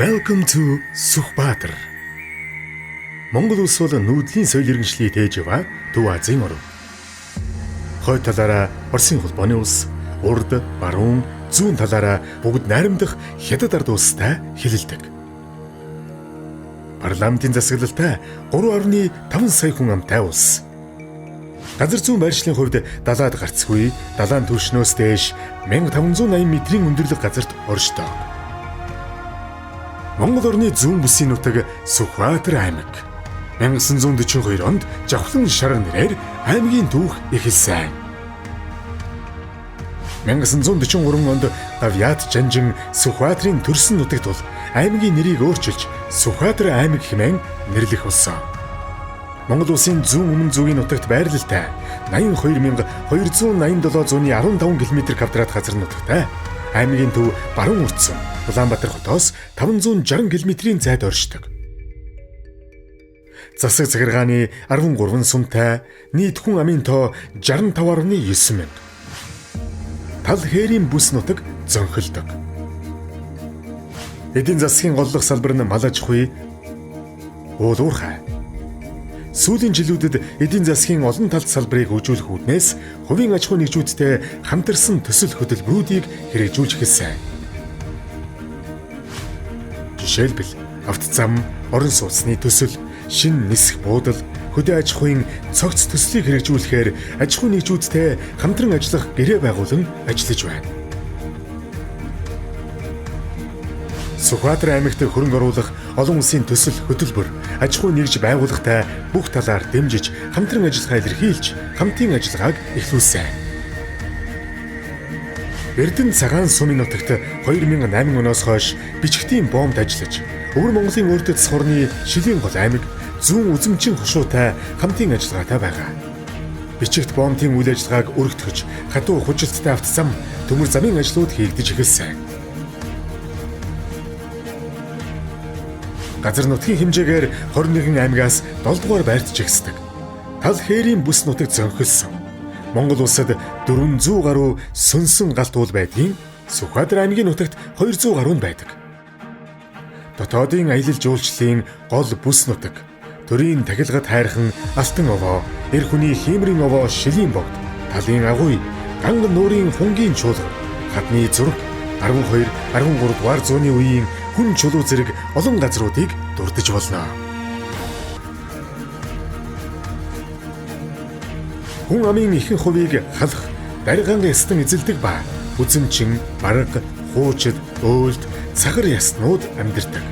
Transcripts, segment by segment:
Welcome to Сүхбаатар. Монгол улс бол нүүдлийн соёл иргэншлийг тээж яваа Төв Азийн орн. Хойд талаараа Оросын холбооны улс, урд, баруун, зүүн талаараа бүгд найрамдах хятад ард улстай хэлэлдэг. Парламентын засаглалтай 3.5 сая хүн амтай улс. Газар зүүн байршлын хувьд далаад гарцгүй, далайн түвшнөөс дээш 1580 метрийн өндөрлөг газарт оршдог. Монгол орны зүүн бүсийн нутаг Сүхбаатар аймаг. 1942 онд Жавхлан шар нэрээр аймгийн түүх эхэлсэн. 1943 онд Гавьяат Жанжин Сүхбаатарын төрсөн нутагт бол аймгийн нэрийг өөрчилж Сүхбаатар аймаг хэмээн нэрлэх болсон. Монгол улсын зүүн өмнө зүгийн нутагт байрлалтай 82287.15 км квадрат газар нутагтай аймгийн төв баруун үрдсэн Улаанбаатар хотоос 560 км-ийн зайд оршдог. Засаг захиргааны 13 сумтай, нийт хүн амын тоо 65.9 мянга. Тал хээрийн бүс нутаг зөнхөлдөг. Эдийн засгийн голлох салбар нь мал аж ахуй, уул уурхай. Сүүлийн жилүүдэд эдийн засгийн олон талт салбарыг хөгжүүлэх үүднээс хувийн аж ахуй нэгжүүдтэй хамтарсан төсөл хөтөлбөрүүдийг хэрэгжүүлж эхэлсэн. Жишээлбэл автозам, орон сууцны төсөл, шинэ нисэх буудал, хөдөө аж ахуйн цогц төслийг хэрэгжүүлэхээр аж ахуй нэгжүүдтэй хамтран ажиллах гэрээ байгуулан ажиллаж байна. Сүхбаатар аймагт хөрөнгө оруулах олон улсын төсөл хөтөлбөр, аж ахуй нэгж байгууллагатай бүх талаар дэмжиж, хамтран ажиллахаа илэрхийлж, хамтын ажиллагааг эхлүүлсэн. Эрдэнэ цагаан сумын нутагт 2008 оноос хойш бичгтийн боомд ажиллаж, Өвөр Монголын урд цэцхурны Шилийн гол аймаг зүүн үзэмчин хушуутай хамтын ажиллагаатай байгаа. Бичигт боомтын үйл ажиллагааг өргөтгөж, хатуу хужилттай автозам, төмөр замын ажлууд хийгдэж эхэлсэн. Газар нутгийн хэмжээгээр 21 аймагаас 7 дугаар байрт жигсдэг. Тал хээрийн бүс нутаг зөнхөлсөн. Монгол улсад 400 гаруй сүнсэн галт уул байдгийн Сүхбаатар аймгийн нутагт 200 гаруй нь байдаг. Дотоодын аялал жуулчлалын гол бүс нутаг, төрийн тахилгад хайрхан Алтан овоо, эр хүний хиймрийн овоо Шилийн богд, талын агуй, ганган нуурын хунгийн чуулга, хадны зураг, 12, 13 дугаар зууны үеийн хүн чулуу зэрэг олон газруудыг дурдж болно. Хүн амын ихэнх хувийг халах, даригаан ястан эзэлдэг ба үзэмчин, бараг, хуучид, өөлт, цагар ястнууд амьдардаг.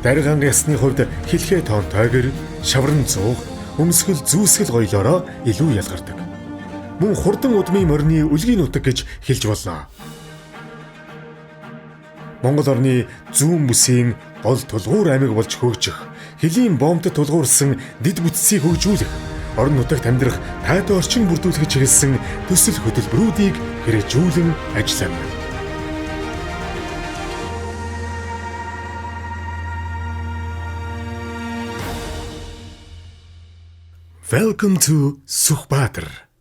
Даригаан ясны хувьд хэлхээ тоонтойгэр, шавран зуух, өмсгөл зүүсгэл гоёлоороо илүү ялгардаг. Мөн хурдан удмын морины үлгийн нутаг гэж хэлж болно. Монгол орны зүүн бүсийн гол тулгуур аймаг болж хөгжих, хөлийн боомтод тулгуурсан дэд бүтцийг хөгжүүлэх, орон нутагт амьдрах таатай орчин бүрдүүлэх чиглэсэн төсөл хөтөлбөрүүдийг хэрэгжүүлэн ажиллана. Welcome to Сүхбаатар.